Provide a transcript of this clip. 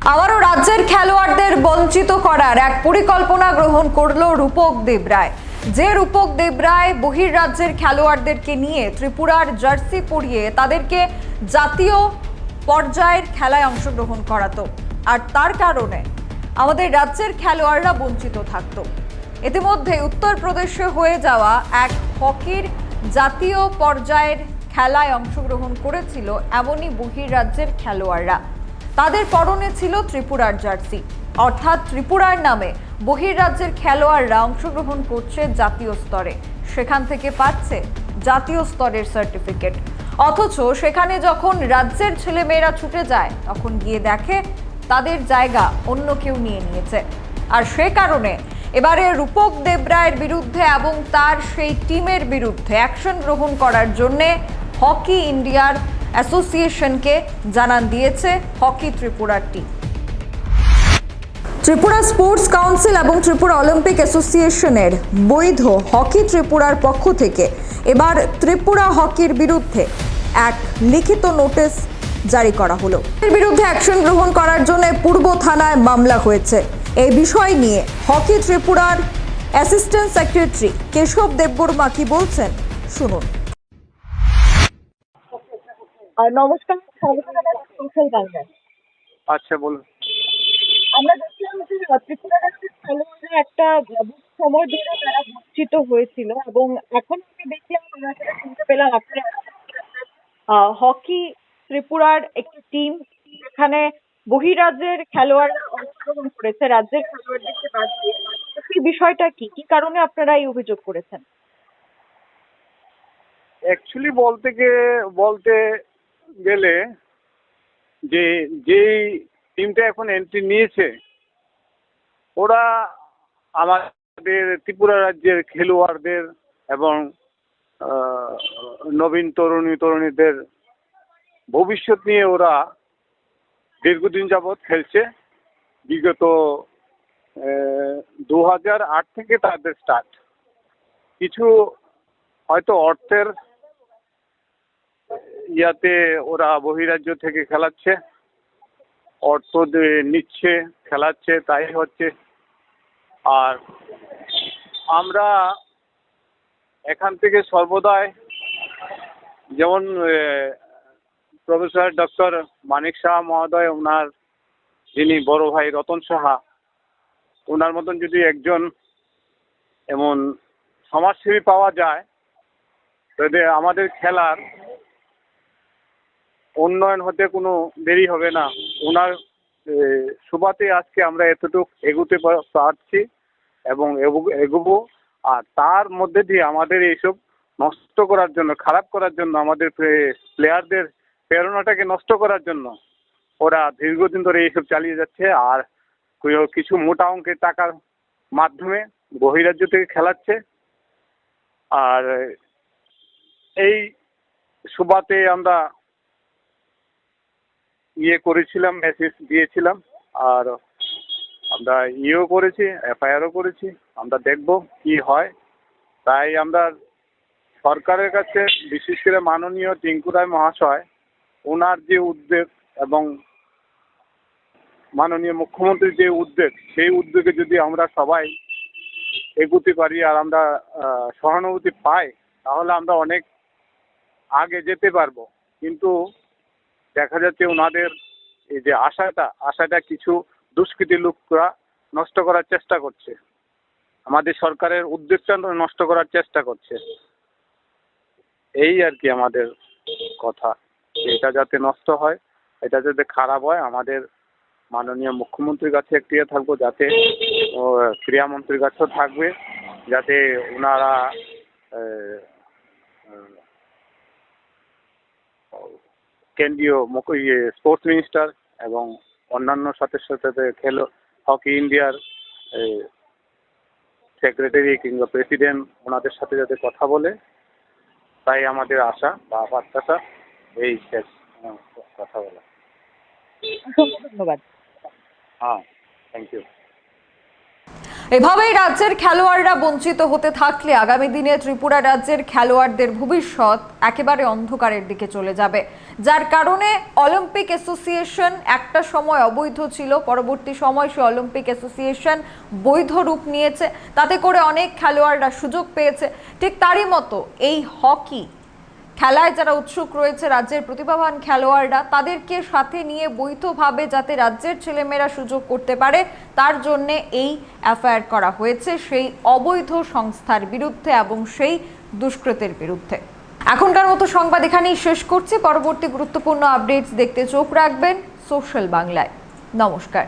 আবারও রাজ্যের খেলোয়াড়দের বঞ্চিত করার এক পরিকল্পনা গ্রহণ করল রূপক দেবরায়। যে রূপক দেবরায় বহির্রাজ্যের খেলোয়াড়দেরকে নিয়ে ত্রিপুরার জার্সি পরিয়ে তাদেরকে জাতীয় পর্যায়ের খেলায় অংশগ্রহণ করাতো, আর তার কারণে আমাদের রাজ্যের খেলোয়াড়রা বঞ্চিত থাকতো। ইতিমধ্যে উত্তরপ্রদেশে হয়ে যাওয়া এক হকির জাতীয় পর্যায়ের খেলায় অংশগ্রহণ করেছিল এমনই বহির্রাজ্যের খেলোয়াড়রা। তাদের পরনে ছিল ত্রিপুরার জার্সি, অর্থাৎ ত্রিপুরার নামে বহির্রাজ্যের খেলোয়াড়রা অংশগ্রহণ করছে জাতীয় স্তরে, সেখান থেকে পাচ্ছে জাতীয় স্তরের সার্টিফিকেট। অথচ সেখানে যখন রাজ্যের ছেলেমেয়েরা ছুটে যায় তখন গিয়ে দেখে তাদের জায়গা অন্য কেউ নিয়ে নিয়েছে। আর সে কারণে এবারে রূপক দেবরায়ের বিরুদ্ধে এবং তার সেই টিমের বিরুদ্ধে অ্যাকশন গ্রহণ করার জন্যে হকি ইন্ডিয়ার অ্যাসোসিয়েশনকে জানান দিয়েছে হকি ত্রিপুরার টিম। ত্রিপুরা স্পোর্টস কাউন্সিল এবং ত্রিপুরা অলিম্পিক অ্যাসোসিয়েশনের বৈধ হকি ত্রিপুরার পক্ষ থেকে এবার ত্রিপুরা হকির বিরুদ্ধে এক লিখিত নোটিশ জারি করা হলো। এর বিরুদ্ধে অ্যাকশন গ্রহণ করার জন্য পূর্ব থানায় মামলা হয়েছে। এই বিষয় নিয়ে হকি ত্রিপুরার অ্যাসিস্ট্যান্ট সেক্রেটারি কেশব দেববর্মা কি বলছেন শুনুন। নমস্কার, স্বাগত জানাচ্ছি সোশ্যাল বাংলায়। আচ্ছা বলুন। আমরা দেখলাম যে ত্রিপুরা রাজ্যের খেলোয়াড়রা একটা সময় ধরে তারা বঞ্চিত হয়েছিল এবং এখন আমি দেখলাম, আমরা সেটা শুনতে পেলাম আপনারা হকি ত্রিপুরার একটি টিম যেখানে বহিরাজ্যের খেলোয়াড়রা অংশগ্রহণ করেছে রাজ্যের খেলোয়াড়দেরকে বাদ দিয়ে। সেই বিষয়টা কি কি কারণে আপনারা এই অভিযোগ করেছেন? অ্যাকচুয়ালি বলতে গেলে যে যেই টিমটা এখন এন্ট্রি নিয়েছে ওরা আমাদের ত্রিপুরা রাজ্যের খেলোয়াড়দের এবং নবীন তরুণীদের ভবিষ্যৎ নিয়ে ওরা দীর্ঘদিন যাবৎ খেলছে। বিগত 2008 থেকে তাদের স্টার্ট। কিছু হয়তো অর্থের ইয়াতে ওরা বহিরাজ্য থেকে খেলাচ্ছে, অর্থ নিচ্ছে, খেলাচ্ছে, তাই হচ্ছে। আর আমরা এখান থেকে সর্বদাই, যেমন প্রফেসর ডক্টর মানিক সাহা মহোদয়, ওনার যিনি বড় ভাই রতন সাহা, ওনার মতন যদি একজন এমন সমাজসেবী পাওয়া যায় তাহলে আমাদের খেলার উন্নয়ন হতে কোনো দেরি হবে না। ওনার সুবাদে আজকে আমরা এতটুকু এগোতে পারছি এবং এগোবো। আর তার মধ্যে দিয়ে আমাদের এইসব নষ্ট করার জন্য, খারাপ করার জন্য, আমাদের প্লেয়ারদের প্রেরণাটাকে নষ্ট করার জন্য ওরা দীর্ঘদিন ধরে এইসব চালিয়ে যাচ্ছে। আর কিছু মোটা অঙ্কের টাকার মাধ্যমে বহিরাজ্য থেকে খেলাচ্ছে। আর এই সুবাদে আমরা করেছিলাম, মেসেজ দিয়েছিলাম, আর আমরা করেছি, এফআইআরও করেছি। আমরা দেখব কি হয়। তাই আমরা সরকারের কাছে, বিশেষ করে মাননীয় টিঙ্কু রায় মহাশয়, ওনার যে উদ্যোগ এবং মাননীয় মুখ্যমন্ত্রীর যে উদ্যোগ, সেই উদ্যোগে যদি আমরা সবাই এগোতে পারি আর আমরা সহানুভূতি পাই তাহলে আমরা অনেক আগে যেতে পারবো। কিন্তু দেখা যাচ্ছে ওনাদের এই যে আশাটা কিছু দুষ্কৃতী লোকরা নষ্ট করার চেষ্টা করছে, আমাদের সরকারের উদ্যোগটা নষ্ট করার চেষ্টা করছে। এই আর কি আমাদের কথা, এটা যাতে নষ্ট হয়, এটা যাতে খারাপ হয়। আমাদের মাননীয় মুখ্যমন্ত্রীর কাছে একটি থাকবো, যাতে ক্রীড়ামন্ত্রীর কাছেও থাকবে, যাতে ওনারা কেন্দ্রীয় স্পোর্টস মিনিস্টার এবং অন্যান্য সাথে হকি ইন্ডিয়ার সেক্রেটারি কিংবা প্রেসিডেন্ট, ওনাদের সাথে যাতে কথা বলে, তাই আমাদের আশা বা প্রত্যাশা। এই শেষ কথা বলা। ধন্যবাদ। হ্যাঁ, থ্যাংক ইউ। এভাবেই রাজ্যের খেলোয়াড়রা বঞ্চিত হতে থাকলে আগামী দিনে ত্রিপুরা রাজ্যের খেলোয়াড়দের ভবিষ্যৎ একেবারে অন্ধকারের দিকে চলে যাবে, যার কারণে অলিম্পিক অ্যাসোসিয়েশন একটা সময় অবৈধ ছিল, পরবর্তী সময় সে অলিম্পিক অ্যাসোসিয়েশন বৈধ রূপ নিয়েছে, তাতে করে অনেক খেলোয়াড়রা সুযোগ পেয়েছে। ঠিক তারই মতো এই হকি খেলায় যারা উৎসুক রয়েছে, রাজ্যের প্রতিভাবান খেলোয়াড়রা, তাদেরকে সাথে নিয়ে বৈধভাবে যাতে রাজ্যের ছেলেমেয়েরা সুযোগ করতে পারে, তার জন্যে এই এফআইআর করা হয়েছে সেই অবৈধ সংস্থার বিরুদ্ধে এবং সেই দুষ্কৃতের বিরুদ্ধে। এখনকার মতো সংবাদ এখানেই শেষ করছি। পরবর্তী গুরুত্বপূর্ণ আপডেটস দেখতে চোখ রাখবেন সোশ্যাল বাংলায়। নমস্কার।